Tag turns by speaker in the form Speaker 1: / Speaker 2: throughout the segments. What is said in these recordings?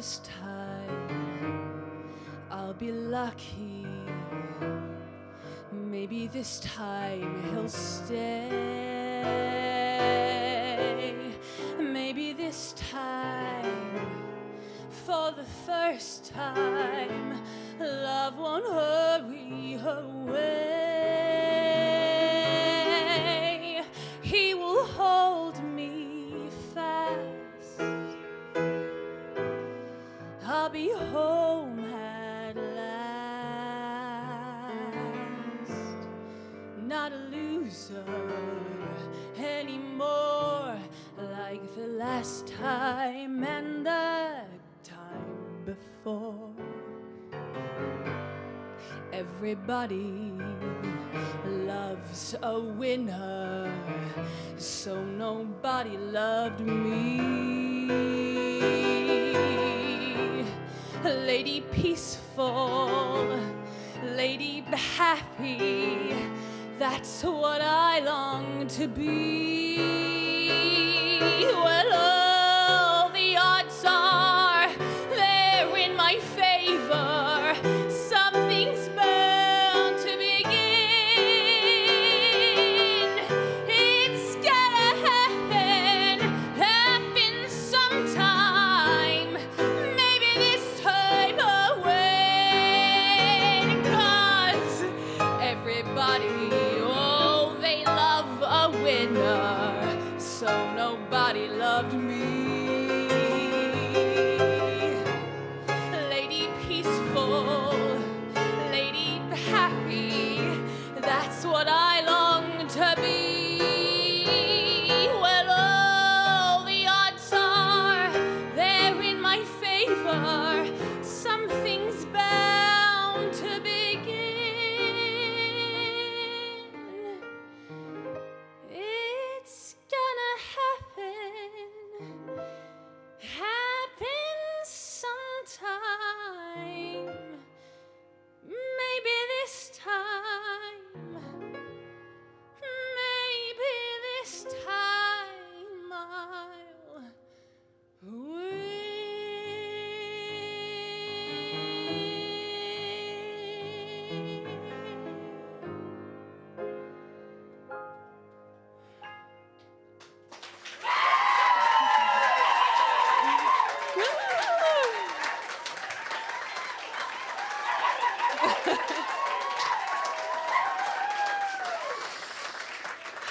Speaker 1: this time I'll be lucky. Maybe this time he'll stay. Maybe this time, for the first time, love won't hurry away. He will hold me fast. I'll be home at last. Not a loser anymore, like the last time and the time before. Everybody loves a winner, so nobody loved me. Lady peaceful, lady happy, that's what I long to be. Well, all the odds are they're in my favor. Something's bound to begin. It's gonna happen sometime. Maybe this time I'll win. 'Cause everybody, oh, they love a winner, so nobody loved me. Lady peaceful, lady happy, that's what I long to be. Well, all the odds are they're in my favor. Something's bound to begin. It's gonna happen sometime. Maybe this time, maybe this time I'll win.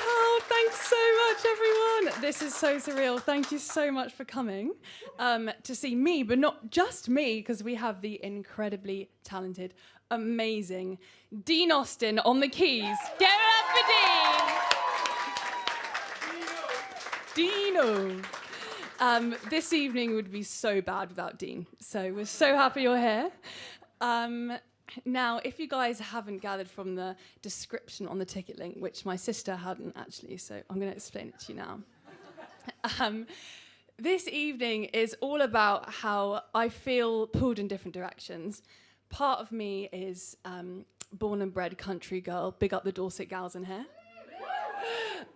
Speaker 1: Oh, thanks so much, everyone. This is so surreal. Thank you so much for coming to see me, but not just me, because we have the incredibly talented, amazing Dean Austin on the keys. Give it up for Dean. Dino. This evening would be so bad without Dean, so we're so happy you're here. Now, if you guys haven't gathered from the description on the ticket link, which my sister hadn't actually, so I'm going to explain it to you now. This evening is all about how I feel pulled in different directions. Part of me is born and bred country girl, big up the Dorset gals in here.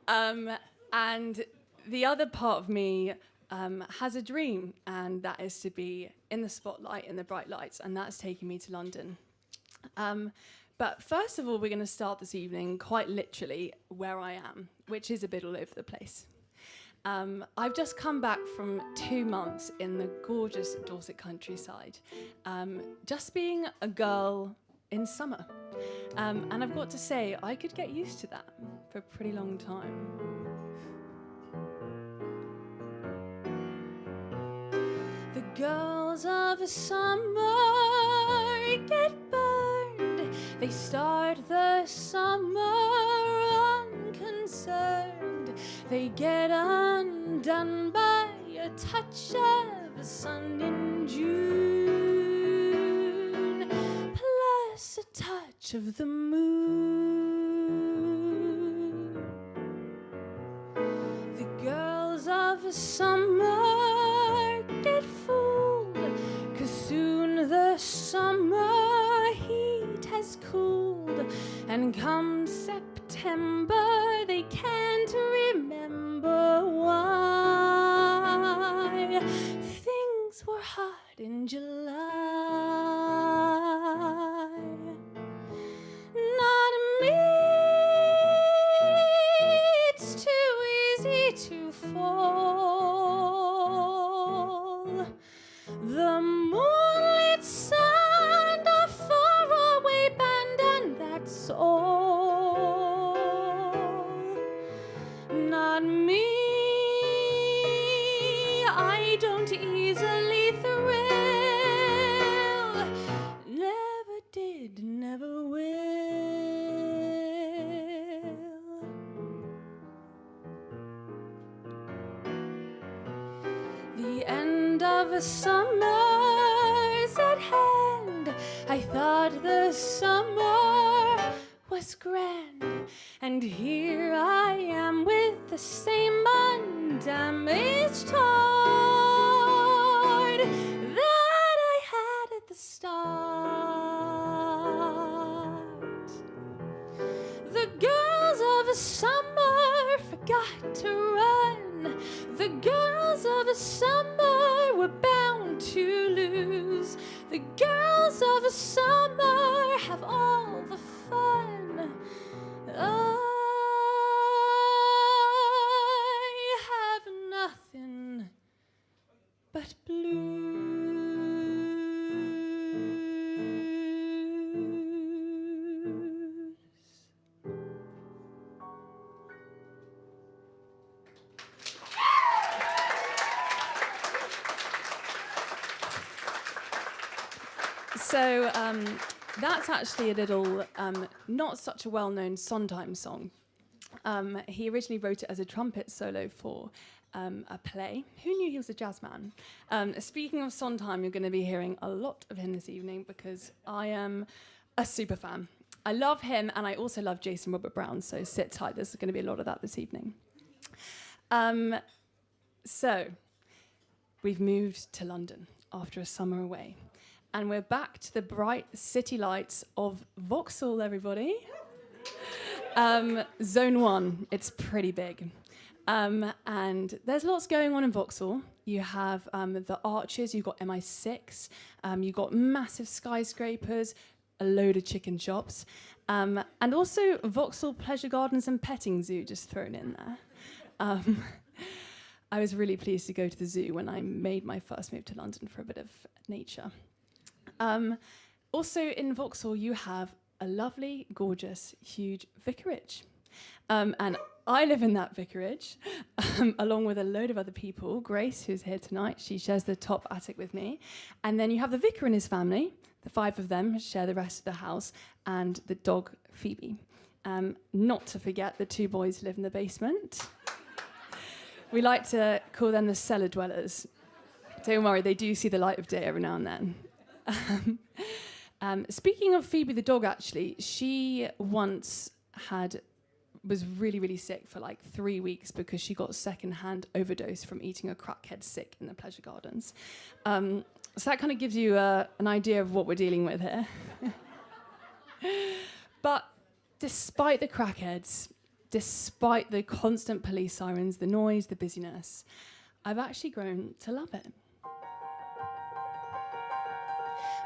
Speaker 1: And the other part of me has a dream, and that is to be in the spotlight, in the bright lights, and that's taking me to London. But first of all, we're going to start this evening quite literally where I am, which is a bit all over the place. I've just come back from 2 months in the gorgeous Dorset countryside, just being a girl in summer. And I've got to say, I could get used to that for a pretty long time. The girls of summer get burned. They start the summer unconcerned. They get undone by a touch of sun in June, plus a touch of the moon. The girls of summer get fooled, 'cause soon the summer heat has cooled, and come September they can't remember why things were hot in easy to fall. The moonlit sand, a faraway band, and that's all. Not me, I don't easily thrill. Never did, never will. The end of a summer's at hand. I thought the summer was grand, and here I am with the same undamaged heart that I had at the start. The girls of a summer forgot to run. The girls of a summer were bound to lose. The girls of a summer have all the fun. I have nothing but blues. So that's actually a little, not such a well-known Sondheim song. He originally wrote it as a trumpet solo for a play. Who knew he was a jazz man? Speaking of Sondheim, you're going to be hearing a lot of him this evening because I am a super fan. I love him, and I also love Jason Robert Brown, so sit tight. There's going to be a lot of that this evening. So we've moved to London after a summer away. And we're back to the bright city lights of Vauxhall, everybody. Zone 1, it's pretty big. And there's lots going on in Vauxhall. You have the arches, you've got MI6, you've got massive skyscrapers, a load of chicken shops, and also Vauxhall Pleasure Gardens and Petting Zoo just thrown in there. I was really pleased to go to the zoo when I made my first move to London for a bit of nature. Also in Vauxhall, you have a lovely, gorgeous, huge vicarage. And I live in that vicarage, along with a load of other people. Grace, who's here tonight, she shares the top attic with me. And then you have the vicar and his family. The 5 of them share the rest of the house, and the dog, Phoebe. Not to forget the 2 boys who live in the basement. We like to call them the cellar dwellers. Don't worry, they do see the light of day every now and then. Speaking of Phoebe the dog, actually, she once was really, really sick for like 3 weeks because she got secondhand overdose from eating a crackhead sick in the pleasure gardens. So that kind of gives you an idea of what we're dealing with here. But despite the crackheads, despite the constant police sirens, the noise, the busyness, I've actually grown to love it.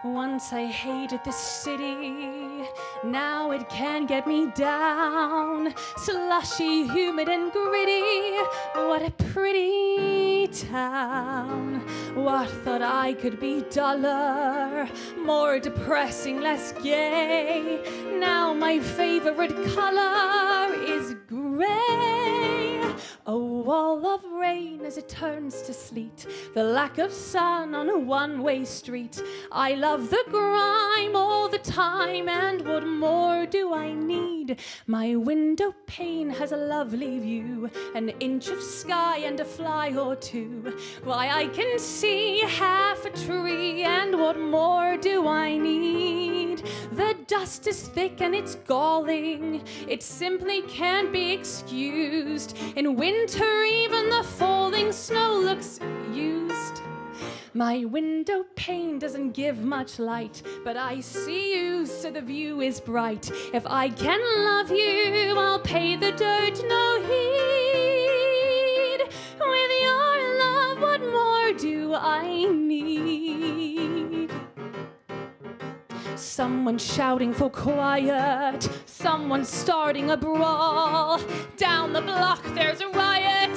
Speaker 1: Once I hated this city, now it can get me down. Slushy, humid and gritty, what a pretty town. What thought I could be duller, more depressing, less gay. Now my favorite color is gray. A wall of rain as it turns to sleet, the lack of sun on a one-way street. I love the grime all the time, and what more do I need? My window pane has a lovely view, an inch of sky and a fly or two. Why, I can see half a tree, and what more do I need? The dust is thick and it's galling, it simply can't be excused. In winter, even the falling snow looks used. My window pane doesn't give much light, but I see you, so the view is bright. If I can love you, I'll pay the dirt no heed. With your love, what more do I need? Someone shouting for quiet, someone starting a brawl. Down the block there's a riot,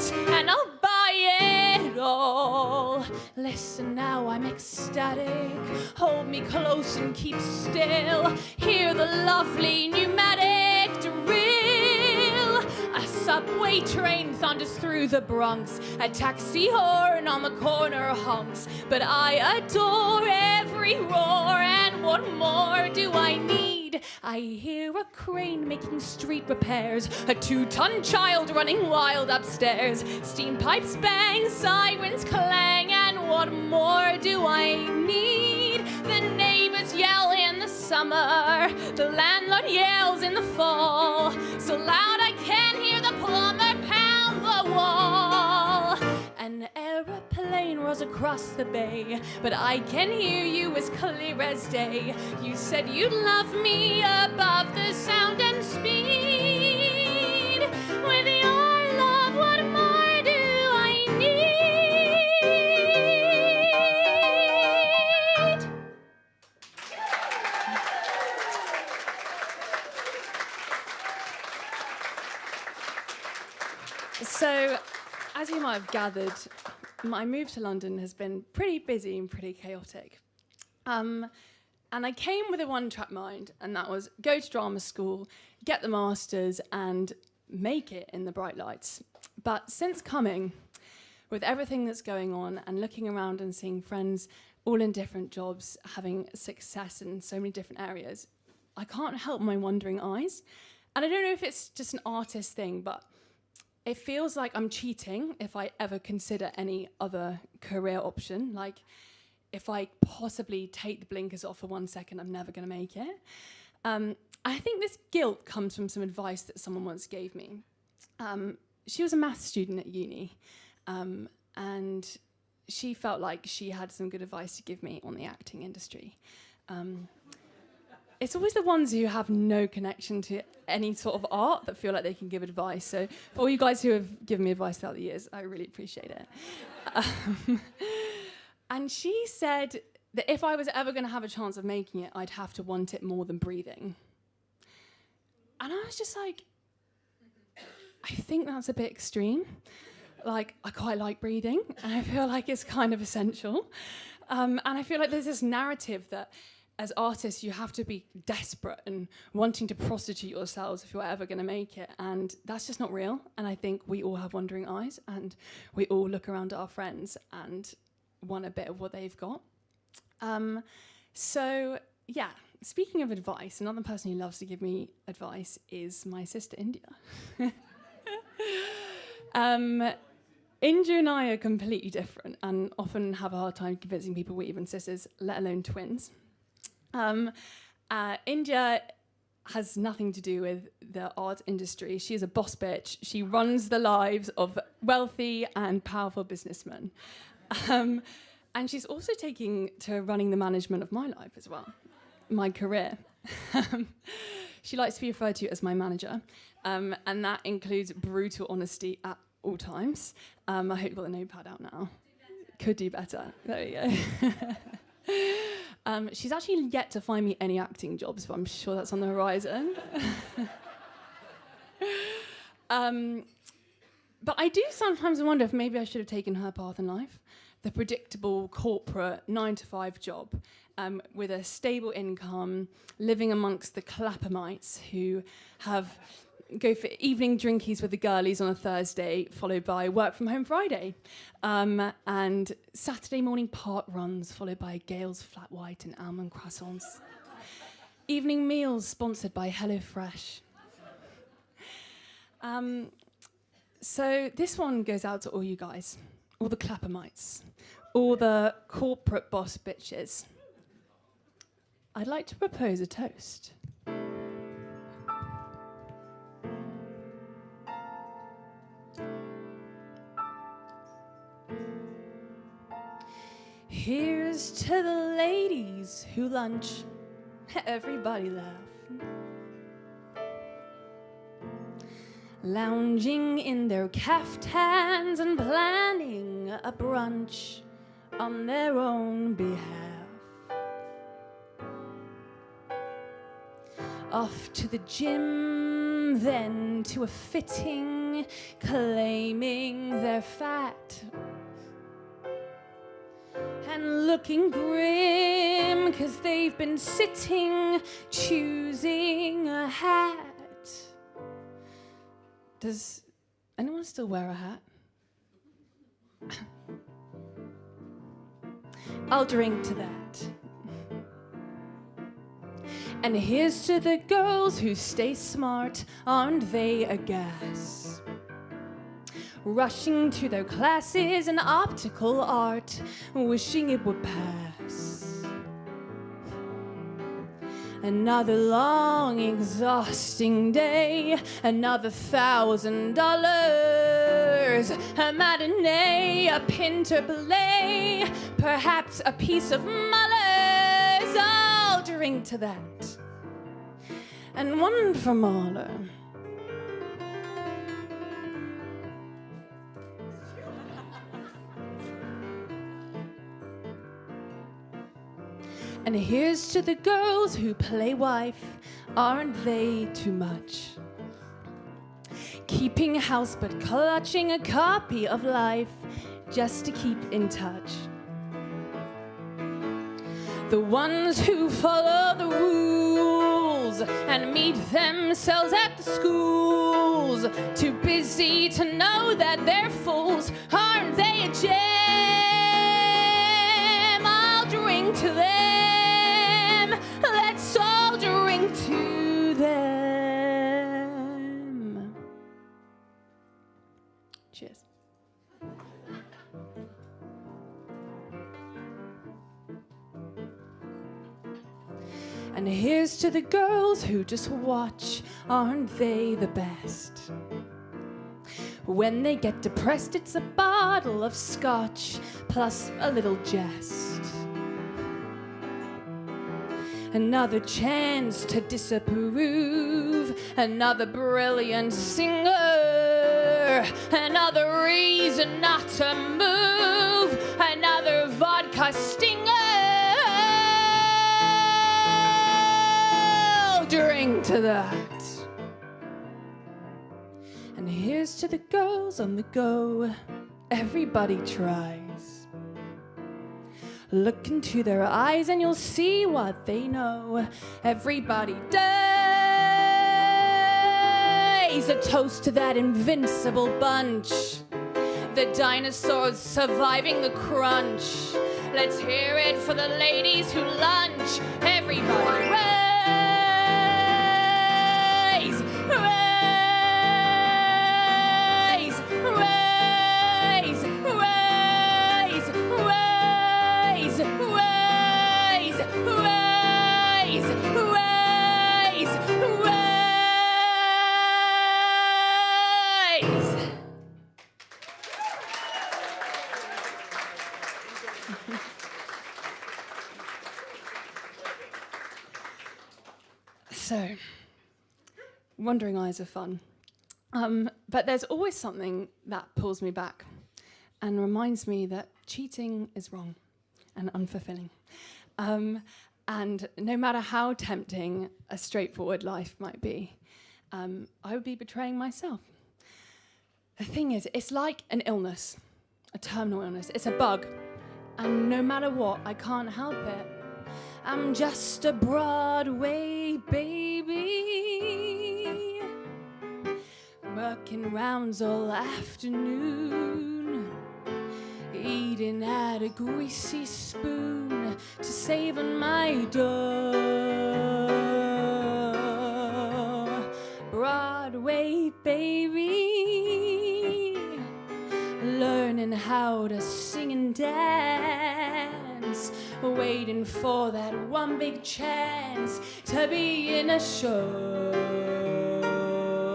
Speaker 1: static. Hold me close and keep still. Hear the lovely pneumatic drill. A subway train thunders through the Bronx. A taxi horn on the corner honks. But I adore every roar, and what more do I need? I hear a crane making street repairs, a 2-ton child running wild upstairs, steam pipes bang, sirens clang, and what more do I need? The neighbors yell in the summer, the landlord yells in the fall, so loud I can hear the plumber pound the wall. An aeroplane rolls across the bay, but I can hear you as clear as day. You said you'd love me above the sound and speed. With your love, what more do I need? So, as you might have gathered, my move to London has been pretty busy and pretty chaotic. And I came with a one-track mind, and that was go to drama school, get the masters, and make it in the bright lights. But since coming, with everything that's going on and looking around and seeing friends all in different jobs, having success in so many different areas, I can't help my wandering eyes. And I don't know if it's just an artist thing, but it feels like I'm cheating if I ever consider any other career option. Like, if I possibly take the blinkers off for 1 second, I'm never going to make it. I think this guilt comes from some advice that someone once gave me. She was a maths student at uni, and she felt like she had some good advice to give me on the acting industry. It's always the ones who have no connection to any sort of art that feel like they can give advice. So for all you guys who have given me advice throughout the years, I really appreciate it. And she said that if I was ever going to have a chance of making it, I'd have to want it more than breathing. And I was just like, I think that's a bit extreme. Like, I quite like breathing, and I feel like it's kind of essential. And I feel like there's this narrative that as artists, you have to be desperate and wanting to prostitute yourselves if you're ever going to make it. And that's just not real. And I think we all have wandering eyes, and we all look around at our friends and want a bit of what they've got. So, yeah, speaking of advice, another person who loves to give me advice is my sister, India. India and I are completely different and often have a hard time convincing people we're even sisters, let alone twins. India has nothing to do with the art industry. She is a boss bitch. She runs the lives of wealthy and powerful businessmen. And she's also taking to running the management of my life as well, my career. She likes to be referred to as my manager, and that includes brutal honesty at all times. I hope you've got the notepad out now. Could do better. There we go. She's actually yet to find me any acting jobs, but I'm sure that's on the horizon. But I do sometimes wonder if maybe I should have taken her path in life, the predictable corporate 9-to-5 job with a stable income, living amongst the Claphamites who go for evening drinkies with the girlies on a Thursday, followed by work from home Friday, and Saturday morning park runs, followed by Gale's flat white and almond croissants. Evening meals sponsored by HelloFresh. So this one goes out to all you guys, all the Claphamites, all the corporate boss bitches. I'd like to propose a toast. Here's to the ladies who lunch. Everybody laugh. Lounging in their caftans and planning a brunch on their own behalf. Off to the gym, then to a fitting, claiming they're fat. And and looking grim, 'cause they've been sitting, choosing a hat. Does anyone still wear a hat? I'll drink to that. And here's to the girls who stay smart, aren't they a gas? Rushing to their classes in optical art, wishing it would pass. Another long, exhausting day, another $1,000. A matinee, a pinter ballet, perhaps a piece of Muller's. I'll drink to that. And one for Mahler. And here's to the girls who play wife, aren't they too much? Keeping house but clutching a copy of life just to keep in touch. The ones who follow the rules and meet themselves at the schools, too busy to know that they're fools, aren't they a gem? I'll drink to them. Let's all drink to them. Cheers. And here's to the girls who just watch, aren't they the best? When they get depressed, it's a bottle of scotch plus a little jest. Another chance to disapprove, another brilliant singer, another reason not to move, another vodka stinger. I'll drink to that. And here's to the girls on the go, everybody tries. Look into their eyes and you'll see what they know. Everybody dies. A toast to that invincible bunch, the dinosaurs surviving the crunch. Let's hear it for the ladies who lunch. Everybody raise, raise, raise, raise, raise, raise, raise, raise, raise. So, wandering eyes are fun. But there's always something that pulls me back and reminds me that cheating is wrong and unfulfilling. And no matter how tempting a straightforward life might be, I would be betraying myself. The thing is, it's like an illness, a terminal illness. It's a bug. And no matter what, I can't help it. I'm just a Broadway baby, working rounds all afternoon, eating at a greasy spoon to save on my dough. Broadway baby, learning how to sing and dance, waiting for that one big chance to be in a show.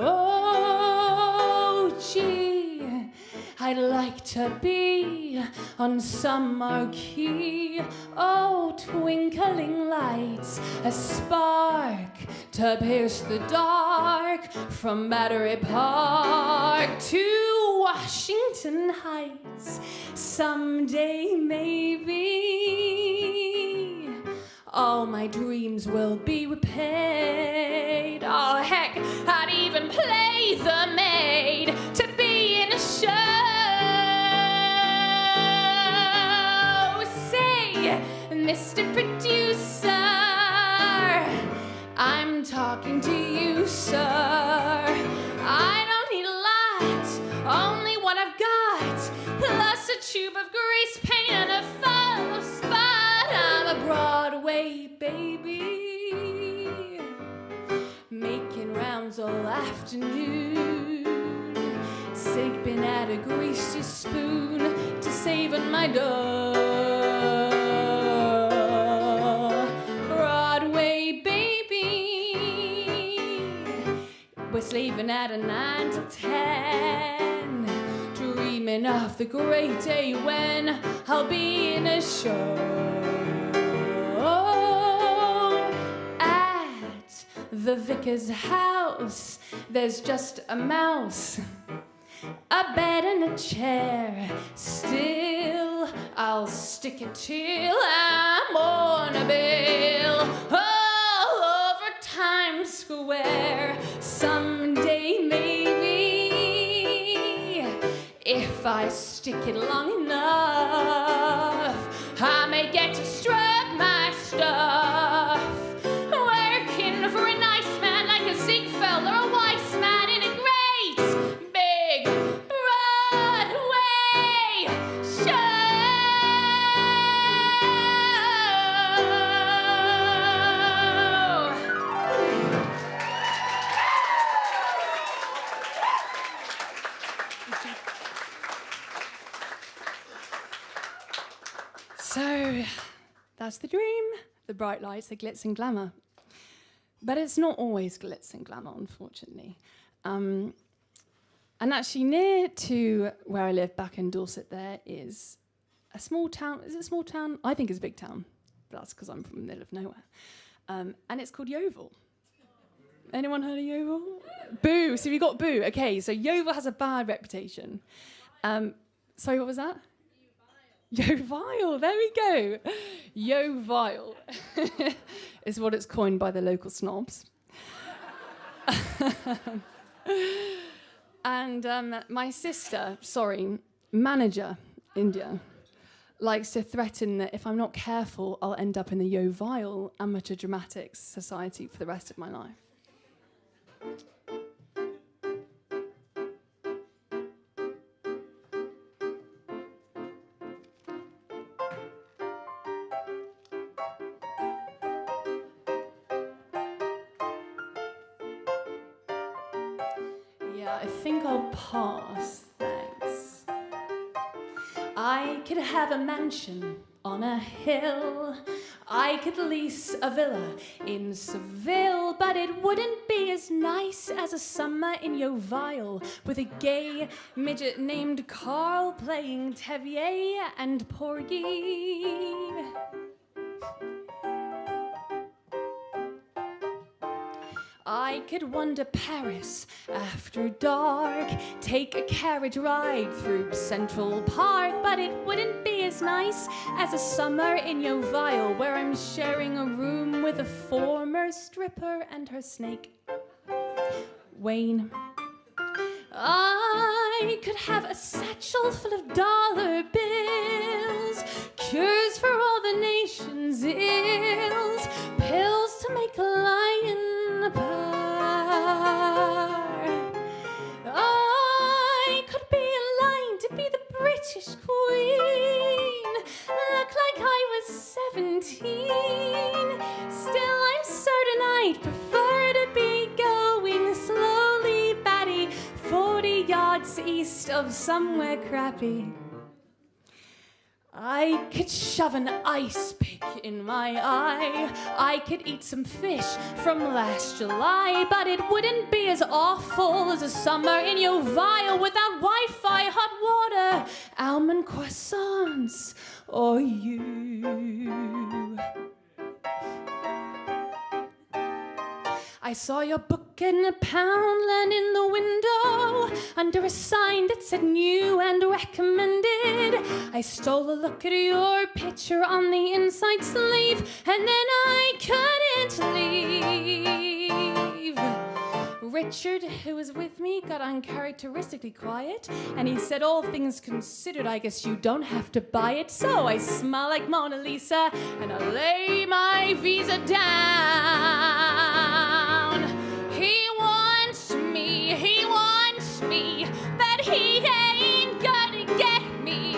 Speaker 1: Oh, gee, I'd like to be on some marquee. Oh, twinkling lights, a spark to pierce the dark, from Battery Park to Washington Heights. Someday, maybe, all my dreams will be repaid. Oh, heck, I'd even play the maid to be in a show. Say, tube of grease paint and a false spot. I'm a Broadway baby, making rounds all afternoon, sipping at a greasy spoon to save on my dough. Broadway baby, we're slaving at a 9 to 10, dreaming of the great day when I'll be in a show. At the vicar's house, there's just a mouse, a bed and a chair. Still, I'll stick it till I'm on a bill all over Times Square. Someday, maybe, if I stick it long enough, I may get to strut my stuff, working for a nice man like a Ziegfeld or a Weiss man in a great big Broadway show. So, that's the dream, the bright lights, the glitz and glamour. But it's not always glitz and glamour, unfortunately. And actually, near to where I live, back in Dorset, there is a small town. Is it a small town? I think it's a big town. But that's because I'm from the middle of nowhere. And it's called Yeovil. Anyone heard of Yeovil? Boo. So we got boo. Okay, so Yeovil has a bad reputation. Sorry, what was that? Yeovil, there we go. Yeovil is what it's coined by the local snobs. And my sister, manager, India, likes to threaten that if I'm not careful, I'll end up in the Yeovil Amateur Dramatics Society for the rest of my life. I think I'll pass, thanks. I could have a mansion on a hill, I could lease a villa in Seville, but it wouldn't be as nice as a summer in Yeovil with a gay midget named Carl playing Tevier and Porgy. I could wander Paris after dark, take a carriage ride through Central Park, but it wouldn't be as nice as a summer in Yeovil, where I'm sharing a room with a former stripper and her snake, Wayne. I could have a satchel full of dollar bills, cures for all the nation's ills, pills to make a lion apart. I could be in line to be the British Queen, look like I was 17. Still, I'm certain I'd prefer to be going slowly, batty, 40 yards east of somewhere crappy. I could shove an ice pick in my eye, I could eat some fish from last July, but it wouldn't be as awful as a summer in Yeovil without Wi-Fi, hot water, almond croissants, or you. I saw your book in a Poundland in the window, under a sign that said new and recommended. I stole a look at your picture on the inside sleeve, and then I couldn't leave. Richard, who was with me, got uncharacteristically quiet, and he said, all things considered, I guess you don't have to buy it. So I smile like Mona Lisa, and I lay my visa down. He wants me, but he ain't gonna get me.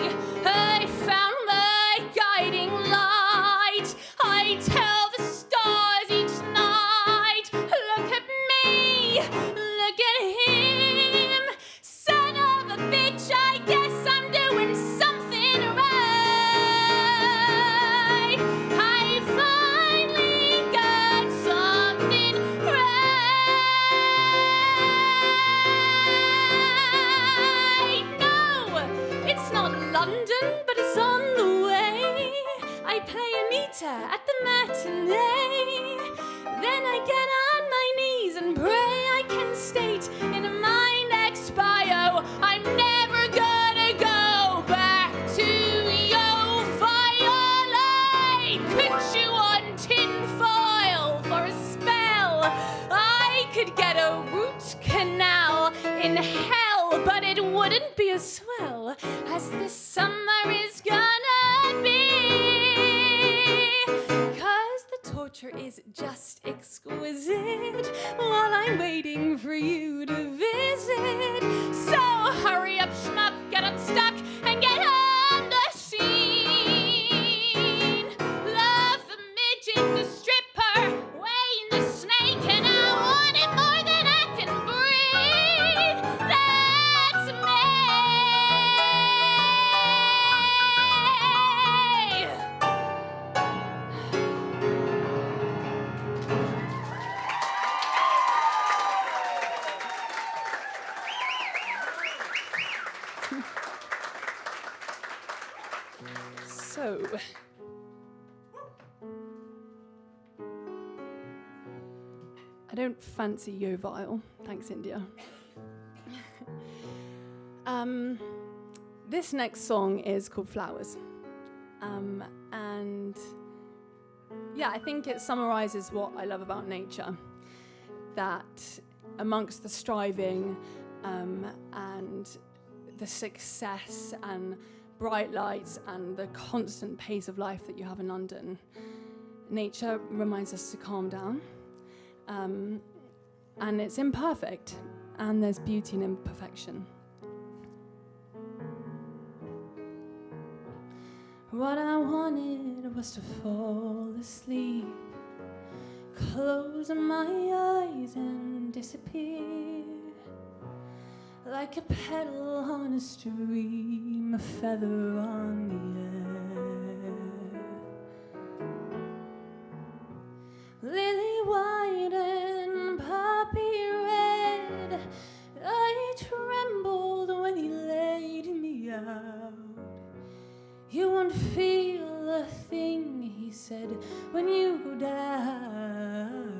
Speaker 1: London, but it's on the way. I play Anita at the matinee. Then I get on my knees and pray I can state in a mind expio I'm never gonna go back to yo violate. Put you on tinfoil for a spell. I could get a root canal in hell, but it wouldn't be as swell as this summer is gonna be. 'Cause the torture is just exquisite while I'm waiting for you to visit. So hurry up, schmuck, get unstuck and get on the scene. Love the midget, the stripper, Wayne the snake, and I want it more than I can breathe. That's me. So, I don't fancy Yovile. Thanks, India. This next song is called Flowers. And yeah, I think it summarizes what I love about nature. That amongst the striving and the success and bright lights and the constant pace of life that you have in London, nature reminds us to calm down. And it's imperfect, and there's beauty in imperfection. What I wanted was to fall asleep, close my eyes and disappear, like a petal on a stream, a feather on the air. Lily white and poppy red, I trembled when he laid me out. You won't feel a thing, he said, when you go down.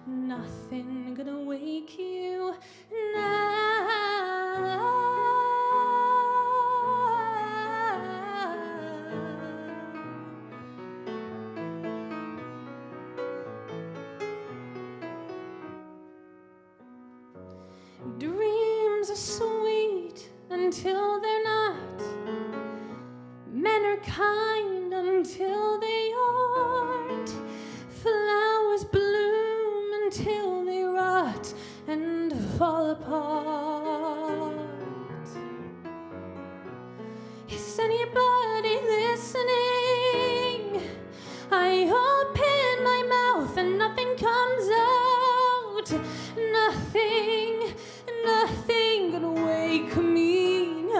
Speaker 1: Nothing gonna wake you now. Dreams are sweet until they're not. Men are kind until they aren't. Flowers bloom until they rot and fall apart. Is anybody listening? I open my mouth and nothing comes out. Nothing gonna wake me now.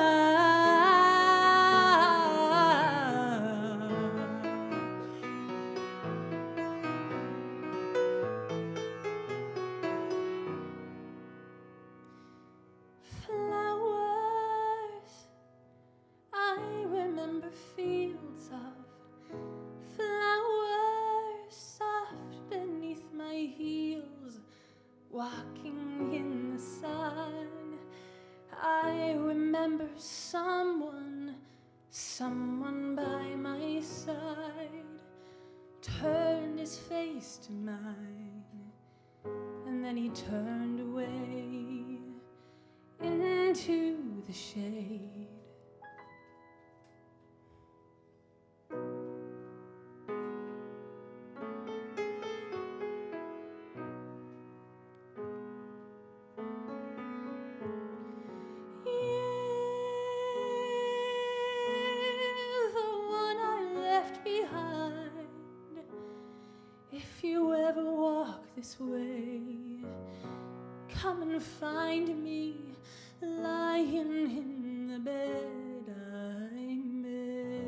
Speaker 1: Flowers, I remember fields of flowers soft beneath my heels, walking in the sun. I remember someone by my side, turned his face to mine, and then he turned away into the shade. If you ever walk this way, come and find me lying in the bed I made.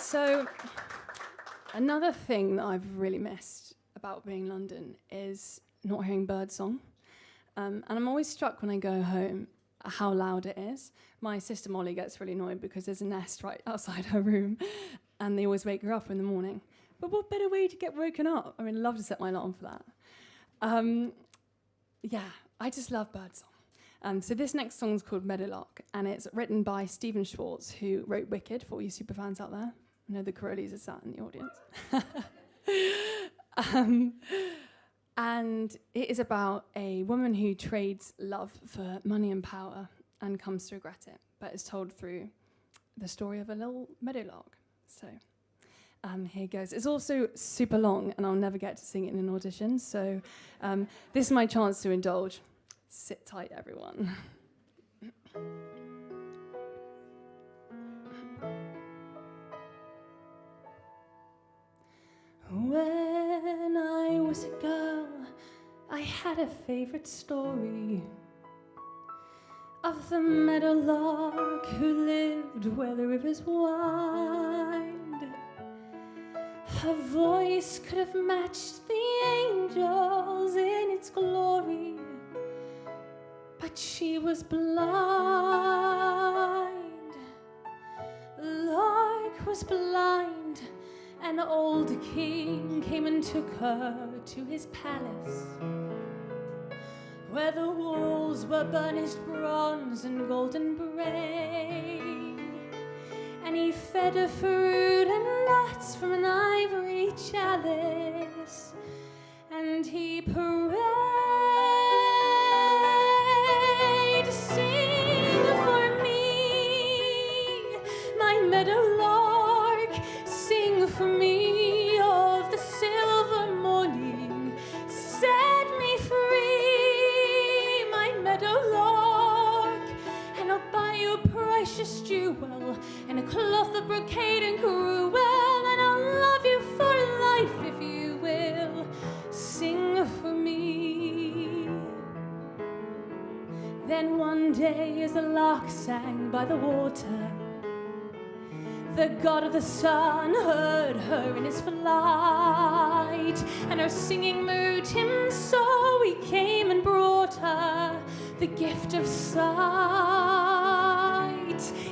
Speaker 1: So, another thing that I've really missed about being in London is not hearing birdsong. And I'm always struck when I go home how loud it is. My sister Molly gets really annoyed because there's a nest right outside her room and they always wake her up in the morning. But what better way to get woken up? I mean, I'd love to set my alarm for that. Yeah, I just love birdsong. So this next song is called Meadowlark, and it's written by Stephen Schwartz, who wrote Wicked, for all you superfans out there. I know the Corollis are sat in the audience. And it is about a woman who trades love for money and power and comes to regret it, but it's told through the story of a little meadowlark. So here goes. It's also super long, and I'll never get to sing it in an audition, so this is my chance to indulge. Sit tight, everyone. When I was a girl, I had a favourite story of the meadowlark who lived where the rivers wind. Her voice could have matched the angels in its glory, but she was blind. The lark was blind. An old king came and took her to his palace, where the walls were burnished bronze and golden braid, and he fed her fruit and nuts from an ivory chalice, and he prayed, sing for me, my meadowlark, sing for me of the silver morning, set me free, my meadowlark, and I'll buy you a precious jewel and a cloth of brocade and cruel, and I'll love you for life if you will sing for me. Then one day as the lark sang by the water, the god of the sun heard her in his flight, and her singing moved him so he came and brought her the gift of sight.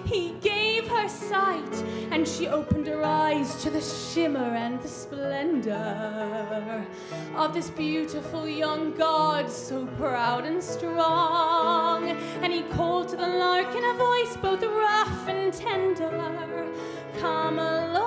Speaker 1: He gave her sight, and she opened her eyes to the shimmer and the splendor of this beautiful young god, so proud and strong. And he called to the lark in a voice both rough and tender, come along,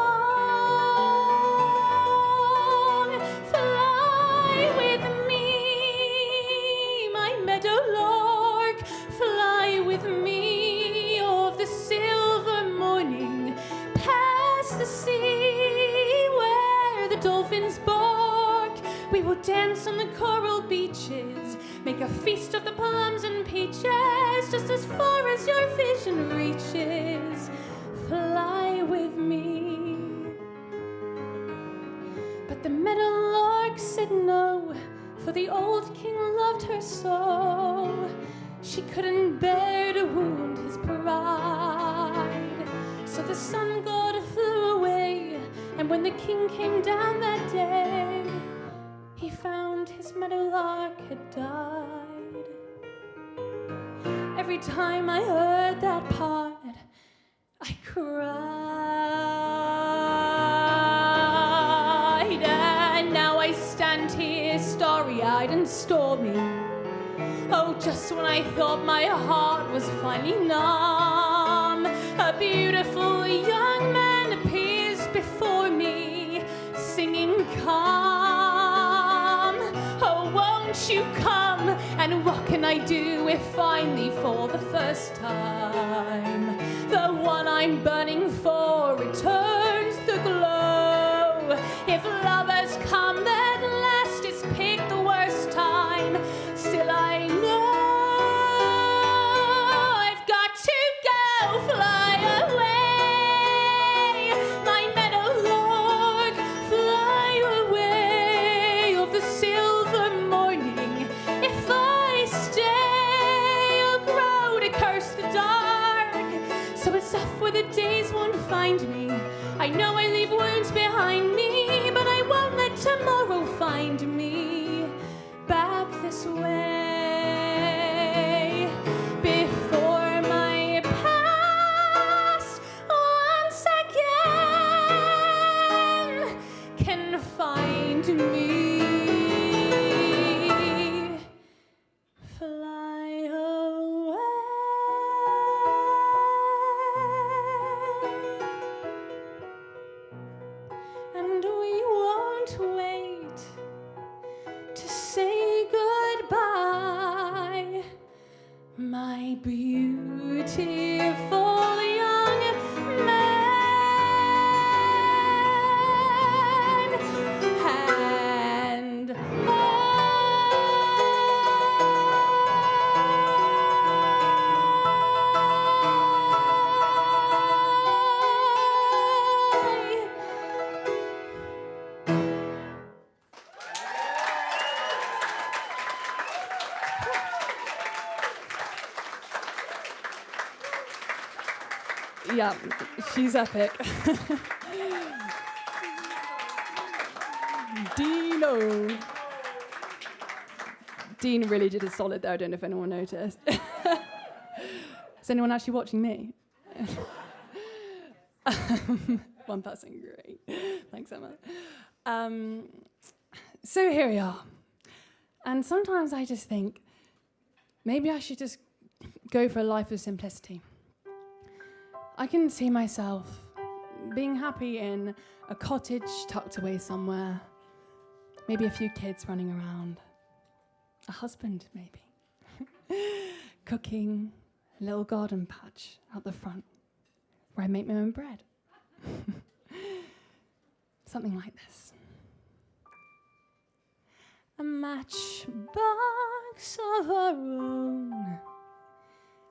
Speaker 1: fly with me, my meadowlark, fly with me of the silver morning, past the sea where the dolphins bark. We will dance on the coral beaches, make a feast of the plums and peaches, just as far as your vision reaches. Fly with me. But the meadowlark said no, for the old king loved her so. She couldn't bear to wound his pride. So the sun god flew away, and when the king came down that day, he found his meadowlark had died. Every time I heard that part, I cried, and now I stand here starry-eyed and stormy. Oh, just when I thought my heart was finally numb, a beautiful young man appears before me, singing, come, oh, won't you come, and what can I do if finally for the first time the one I'm burning for returns the glow? If love has come at last, it's picked the worst time. Still I know I've got to go, fly away, my meadowlark, fly away of the silver morning. If I stay, I'll grow to curse the dark. So it's off where the days won't find me. I know I leave wounds behind me, but I won't let tomorrow find me back this way. Before my past once again can find me. My beautiful young man, and yeah, she's epic. Dino. Dean really did a solid there. I don't know if anyone noticed. Is anyone actually watching me? One person, great. Thanks, Emma. So here we are. And sometimes I just think, maybe I should just go for a life of simplicity. I can see myself being happy in a cottage tucked away somewhere, maybe a few kids running around, a husband maybe, cooking a little garden patch out the front where I make my own bread. Something like this. A matchbox of our own,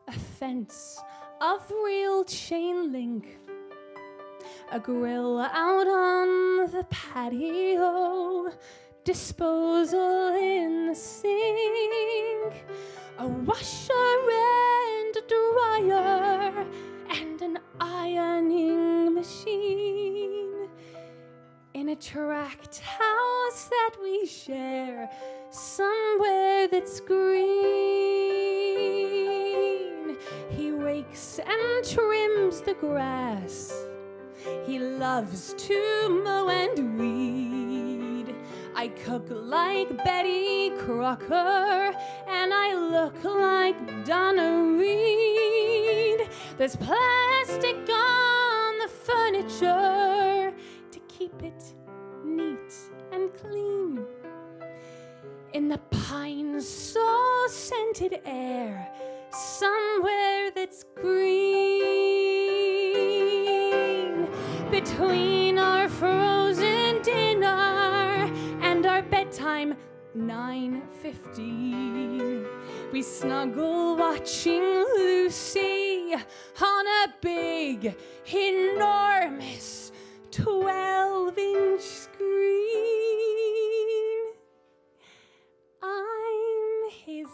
Speaker 1: a fence of real chain link, a grill out on the patio, disposal in the sink, a washer and a dryer, and an ironing machine. In a tract house that we share, somewhere that's green. He rakes and trims the grass. He loves to mow and weed. I cook like Betty Crocker, and I look like Donna Reed. There's plastic on the furniture to keep it neat and clean. In the pine saw scented air, somewhere that's green. Between our frozen dinner and our bedtime 9:15, we snuggle watching Lucy on a big, enormous 12-inch screen. I'm his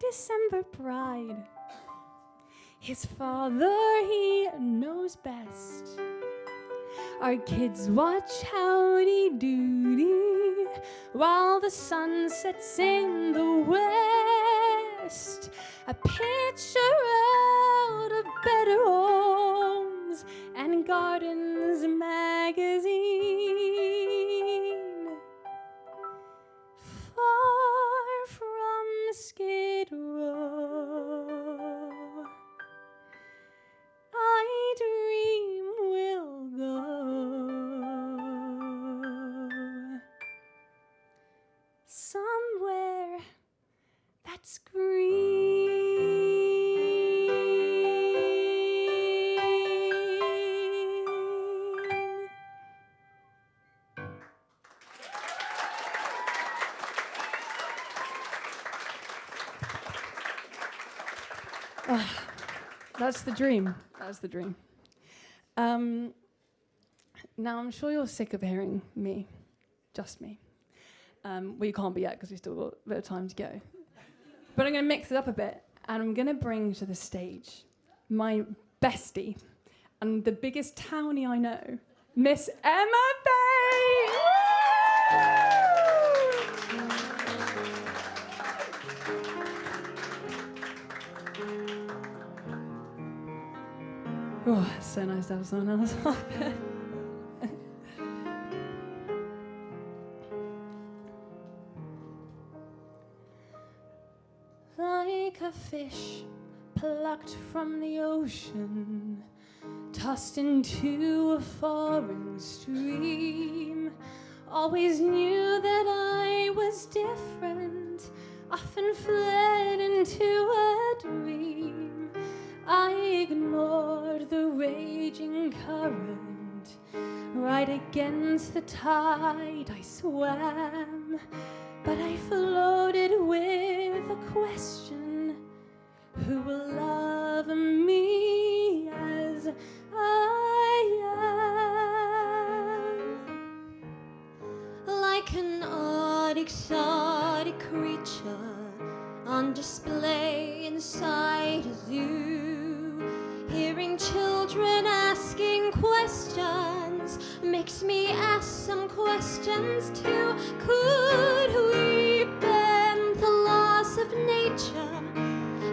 Speaker 1: December bride. His father, he knows best. Our kids watch Howdy Doody while the sun sets in the west. A picture out of Better Homes and Gardens magazine. Far from Skid Row, I dream we'll go somewhere that's green. That's the dream. That's the dream. Now, I'm sure you're sick of hearing me, just me. Well, you can't be yet because we've still got a bit of time to go. But I'm going to mix it up a bit, and I'm going to bring to the stage my bestie and the biggest townie I know, Miss Emma Bay. Oh, it's so nice to have someone else up there. Like a fish plucked from the ocean, tossed into a foreign stream, always knew that I was different, often fled into a dream. I ignored the raging current, right against the tide I swam, but I floated with a question: who will love me as I am? Like an odd, exotic creature on display inside a zoo, hearing children asking questions makes me ask some questions too. Could we bend the laws of nature?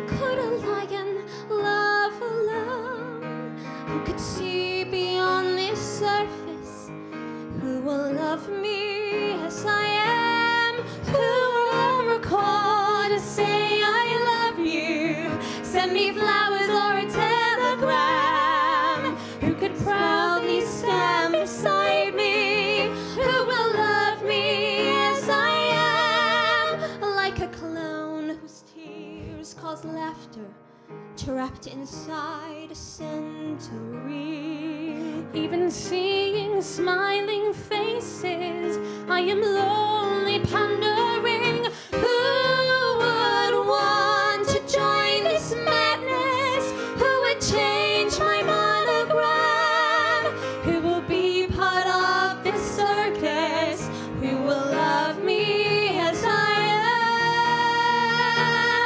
Speaker 1: Could a lion love alone? Who could see beyond this surface? Who will love me as I am? Who will ever call to say I love you? Send me flowers or a telegram. Who could proudly stand beside me? Who will love me as I am? Like a clown whose tears cause laughter, trapped inside a century. Even seeing smiling faces, I am lonely, pondering who would want to join this madness? Who would change my monogram? Who will be part of this circus? Who will love me as I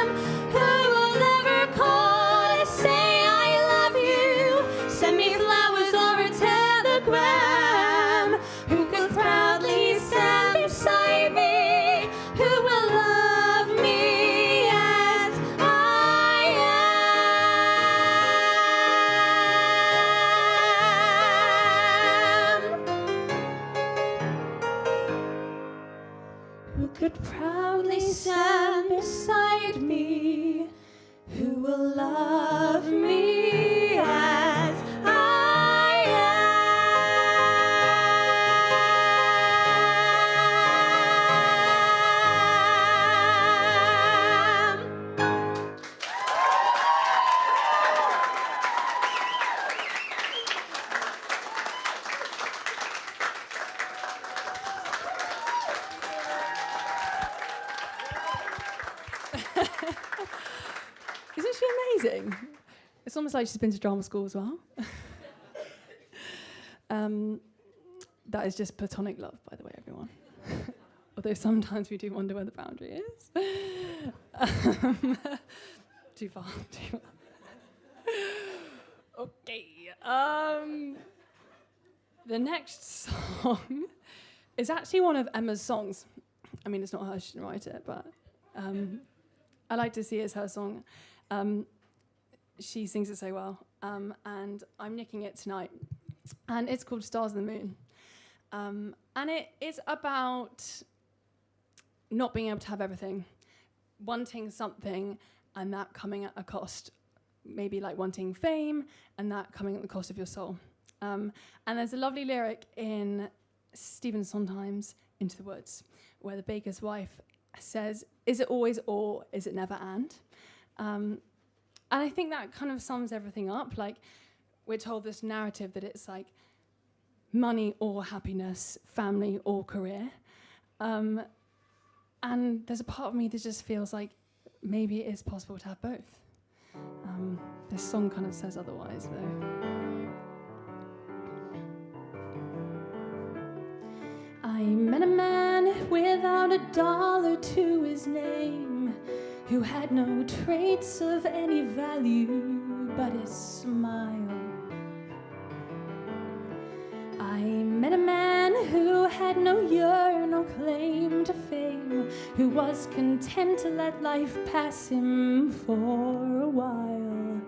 Speaker 1: am? Who will ever call to say I love you? Send me flowers or a telegram. Who could proudly stand beside me? Who will love me as I am? Who could proudly stand beside me? Who will love me as I am? Isn't she amazing? It's almost like she's been to drama school as well. That is just platonic love, by the way, everyone. Although sometimes we do wonder where the boundary is. Too far. Okay. The next song is actually one of Emma's songs. I mean, it's not her, she didn't write it, but I like to see it as her song. She sings it so well, and I'm nicking it tonight. And it's called Stars and the Moon. And it is about not being able to have everything, wanting something and that coming at a cost, maybe like wanting fame and that coming at the cost of your soul. And there's a lovely lyric in Stephen Sondheim's Into the Woods, where the baker's wife says, "Is it always or, is it never and?" And I think that kind of sums everything up. Like, we're told this narrative that it's like money or happiness, family or career. And there's a part of me that just feels like maybe it is possible to have both. This song kind of says otherwise, though. I met a man without a dollar to his name, who had no traits of any value but his smile. I met a man who had no yearn or claim to fame, who was content to let life pass him for a while.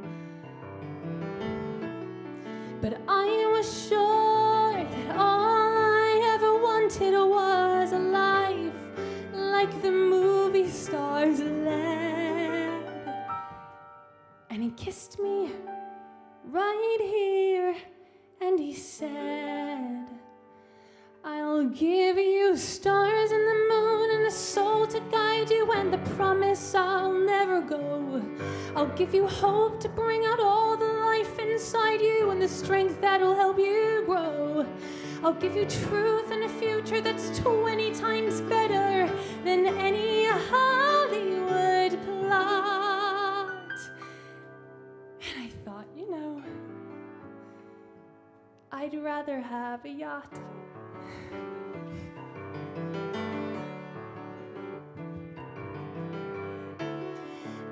Speaker 1: But I was sure that all I ever wanted was a life like the movie stars led. And he kissed me right here, and he said, I'll give you stars and the moon and a soul to guide you, and the promise I'll never go. I'll give you hope to bring out all the life inside you and the strength that'll help you grow. I'll give you truth and a future that's 20 times better than any Hollywood plot. And I thought, you know, I'd rather have a yacht.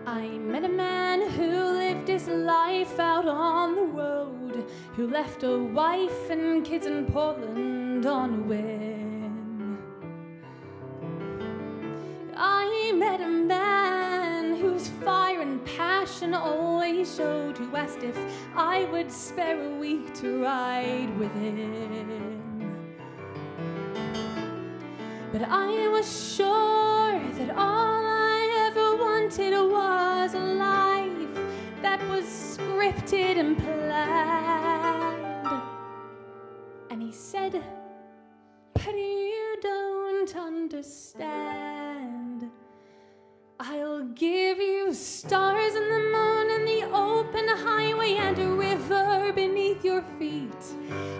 Speaker 1: I met a man who lived his life out on the road, who left a wife and kids in Portland on a whim. I met a man whose fire and passion always showed, who asked if I would spare a week to ride with him. But I was sure that all I ever wanted was a life that was scripted and planned. And he said, but you don't understand. I'll give you stars and the moon and the open highway and a river beneath your feet.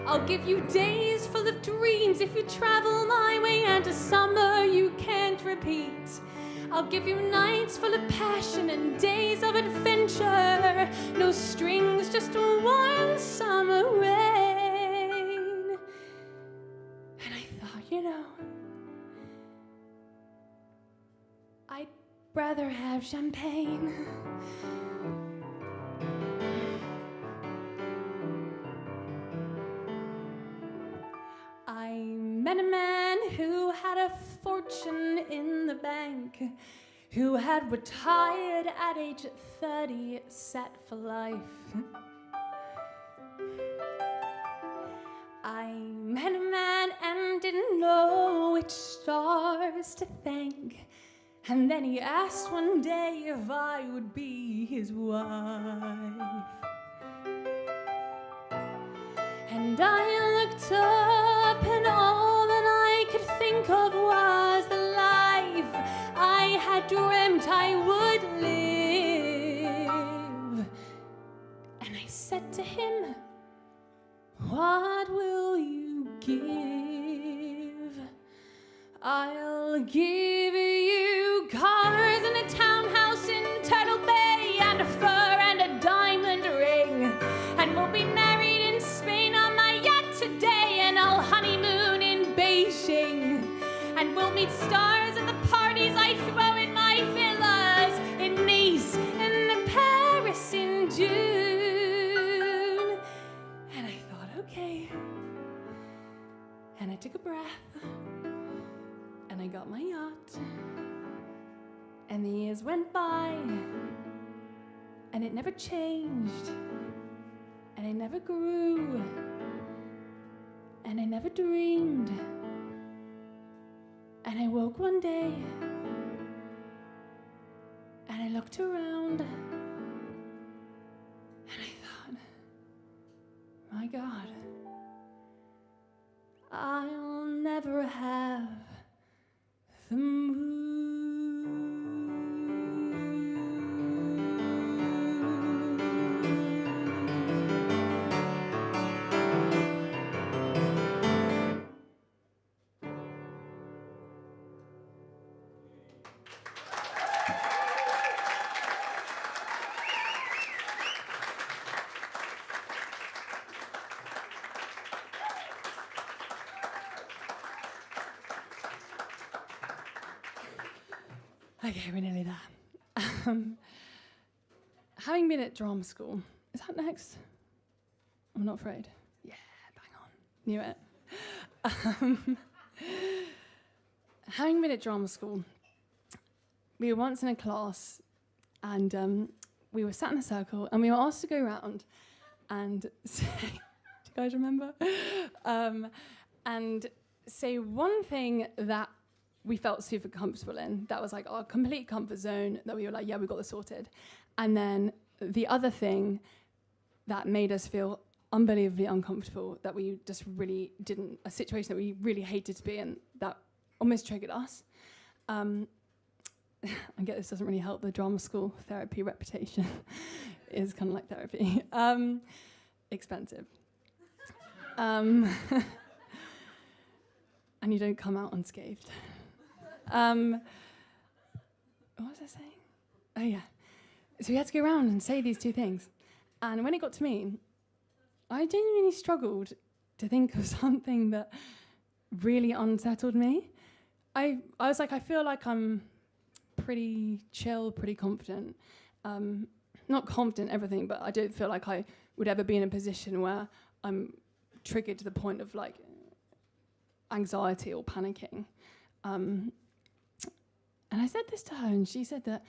Speaker 1: I'll give you days full of dreams if you travel my way, and a summer you can't repeat. I'll give you nights full of passion and days of adventure. No strings, just a warm summer rain. And I thought, you know, I'd rather have champagne. I met a man who had a fortune in the bank, who had retired at age 30, set for life. I met a man and didn't know which stars to thank, and then he asked one day if I would be his wife. And I looked up, and all that I could think of was the life I had dreamt I would live. And I said to him, what will you give? I'll give you cars and a townhouse in Turtle Bay and a fur and a diamond ring, and we'll be married in Spain on my yacht today, and I'll honeymoon in Beijing, and we'll meet stars at the parties I throw in my villas in Nice and Paris in June. And I thought, okay. And I took a breath, and I got my yacht, and the years went by, and it never changed, and I never grew, and I never dreamed. And I woke one day, and I looked around, and I thought, my God, I'll never have the moon. Okay, we're nearly there. Having been at drama school, that next? I'm not afraid. Yeah, bang on. Knew it. Having been at drama school, we were once in a class and we were sat in a circle and we were asked to go around and say, do you guys remember? And say one thing that we felt super comfortable in, that was like our complete comfort zone, that we were like, yeah, we got this sorted. And then the other thing that made us feel unbelievably uncomfortable, that we just really didn't, a situation that we really hated to be in, that almost triggered us. I get this doesn't really help the drama school therapy reputation. Is kind of like therapy. Expensive. And you don't come out unscathed. What was I saying? Oh yeah. So we had to go around and say these two things. And when it got to me, I genuinely struggled to think of something that really unsettled me. I was like, I feel like I'm pretty chill, pretty confident. Not confident in everything, but I don't feel like I would ever be in a position where I'm triggered to the point of like anxiety or panicking. And I said this to her, and she said that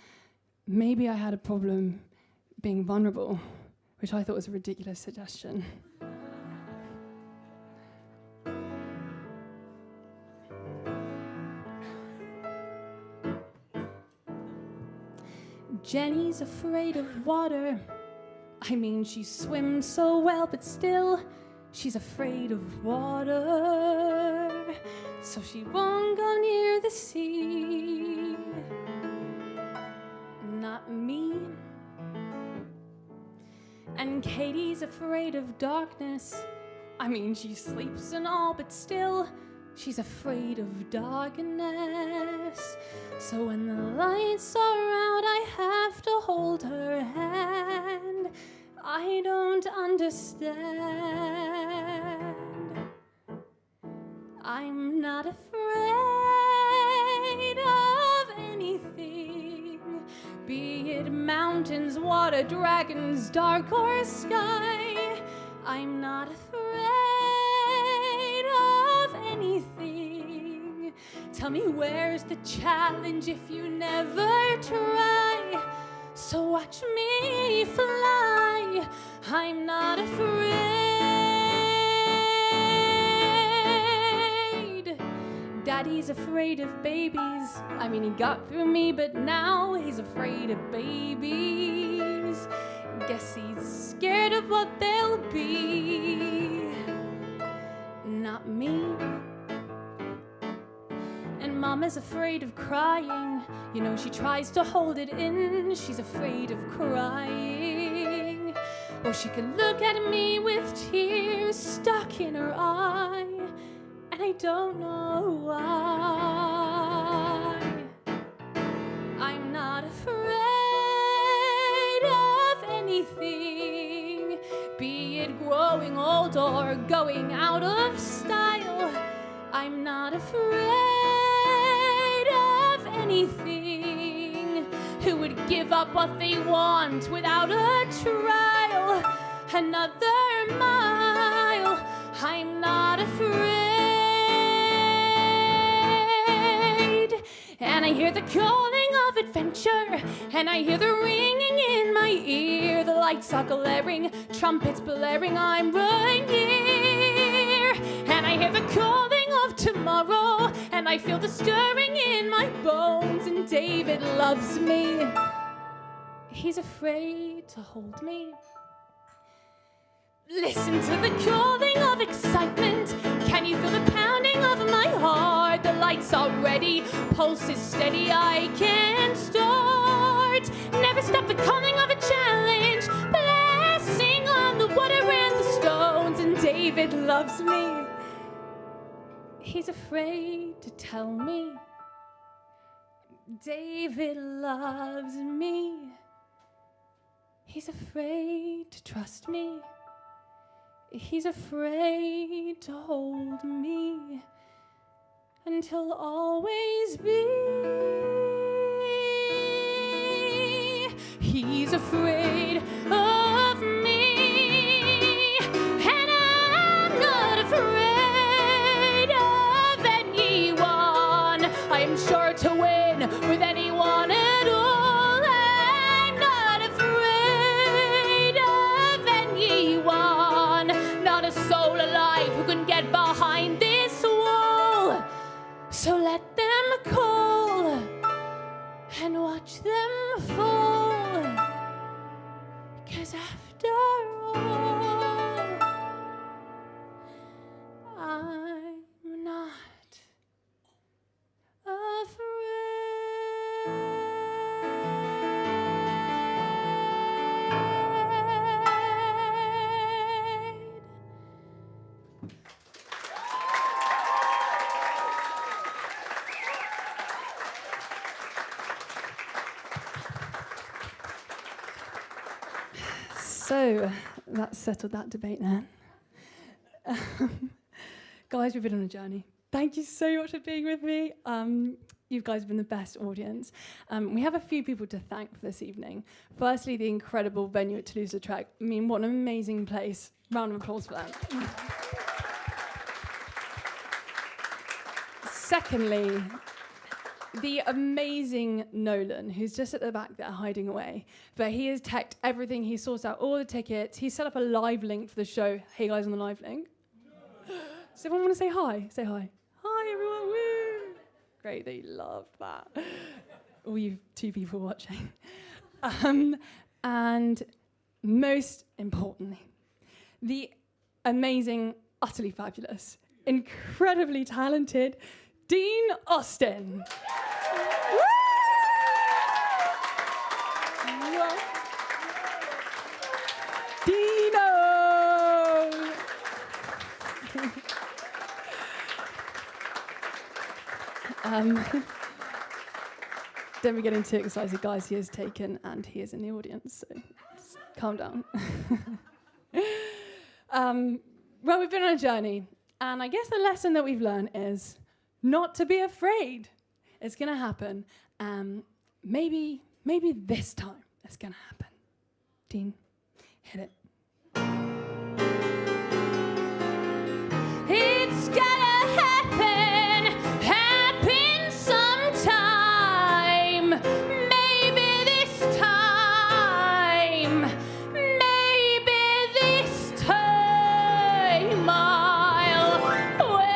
Speaker 1: maybe I had a problem being vulnerable, which I thought was a ridiculous suggestion. Jenny's afraid of water. I mean, she swims so well, but still, she's afraid of water. So she won't go near the sea. Not me. And Katie's afraid of darkness. I mean, she sleeps and all, but still, she's afraid of darkness. So when the lights are out, I have to hold her hand. I don't understand. I'm not afraid of anything, be it mountains, water, dragons, dark or sky. I'm not afraid of anything. Tell me, where's the challenge if you never try? So watch me fly. I'm not afraid. Daddy's afraid of babies. I mean, he got through me, but now he's afraid of babies. Guess he's scared of what they'll be. Not me. And Mama's afraid of crying. You know, she tries to hold it in. She's afraid of crying. Or she could look at me with tears stuck in her eye, and I don't know why. I'm not afraid of anything, be it growing old or going out of style. I'm not afraid of anything. Who would give up what they want without a trial? Another mile. I'm not afraid. And I hear the calling of adventure, and I hear the ringing in my ear. The lights are glaring, trumpets blaring, I'm right here. And I hear the calling of tomorrow, and I feel the stirring in my bones. And David loves me. He's afraid to hold me. Listen to the calling of excitement. Can you feel the pounding of my heart? The lights are ready, pulse is steady, I can't start. Never stop the calling of a challenge, blessing on the water and the stones. And David loves me. He's afraid to tell me. David loves me. He's afraid to trust me. He's afraid to hold me, and he'll always be. He's afraid of me. So that's settled that debate then. Guys, we've been on a journey. Thank you so much for being with me. You guys have been the best audience. We have a few people to thank for this evening. Firstly, the incredible venue at Toulouse-Lautrec. I mean, what an amazing place. Round of applause for that. Secondly, the amazing Nolan, who's just at the back there hiding away. But he has teched everything. He sorts out all the tickets. He set up a live link for the show. Hey, guys, on the live link. Does everyone want to say hi? Say hi. Hi, everyone. Woo! Great, they loved that. All you two people watching. And most importantly, the amazing, utterly fabulous, incredibly talented Dean Austin. Dino! Don't be getting too excited, guys. He is taken and he is in the audience, so just calm down. Well, we've been on a journey, and I guess the lesson that we've learned is not to be afraid. It's going to happen. Maybe this time it's going to happen. Dean, hit it.
Speaker 2: It's gonna happen sometime. Maybe this time. Maybe this time I'll win.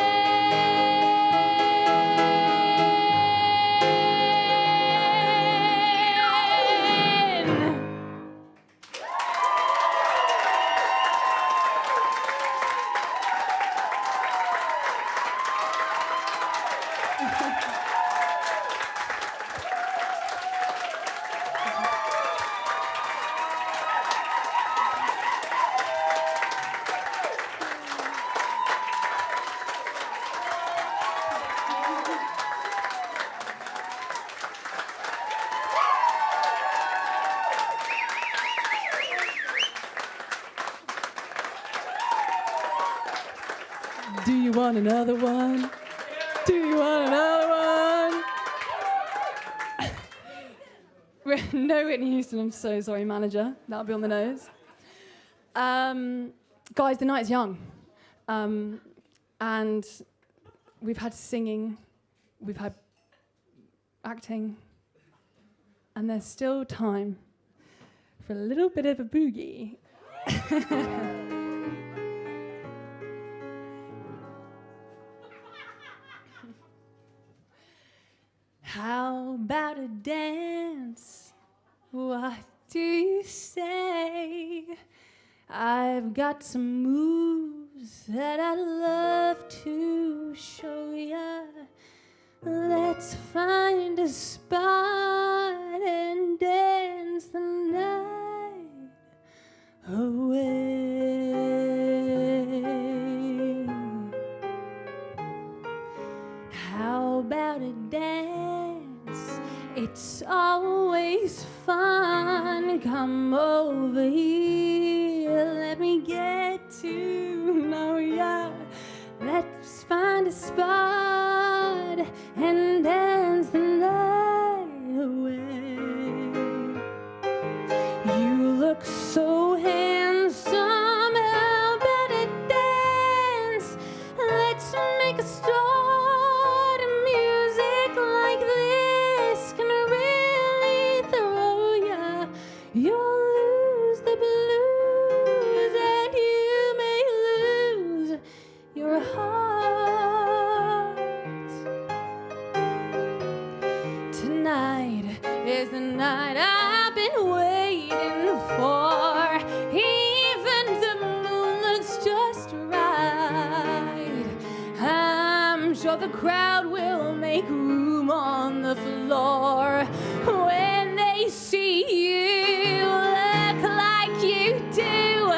Speaker 1: Do you want another one? Do you want another one? No Whitney Houston, I'm so sorry, manager. That'll be on the nose. Guys, the night's young. And we've had singing, we've had acting, and there's still time for a little bit of a boogie. How about a dance? What do you say? I've got some moves that I'd love to show ya. Let's find a spot and dance the night away. How about a dance? It's always fun. Come over here, let me get to know ya. Let's find a spot and dance the night away. You look so handsome. How about a dance? Let's make a start. Music like this can really throw ya. You'll lose the blues and you may lose your heart. Tonight is the night I've been waiting for. Even the moon looks just right. I'm sure the crowd will make room on the floor when they see you look like you do.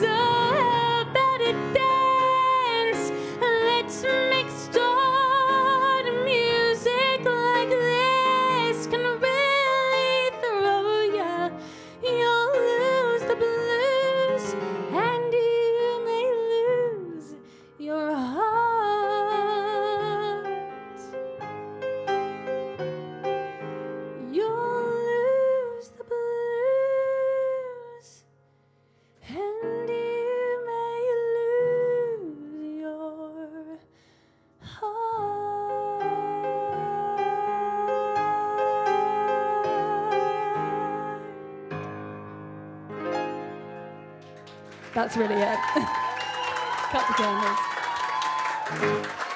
Speaker 1: So how about a dance? Let's make a start. Music like this can really throw ya. You'll lose the blues That's really it. Cut the cameras.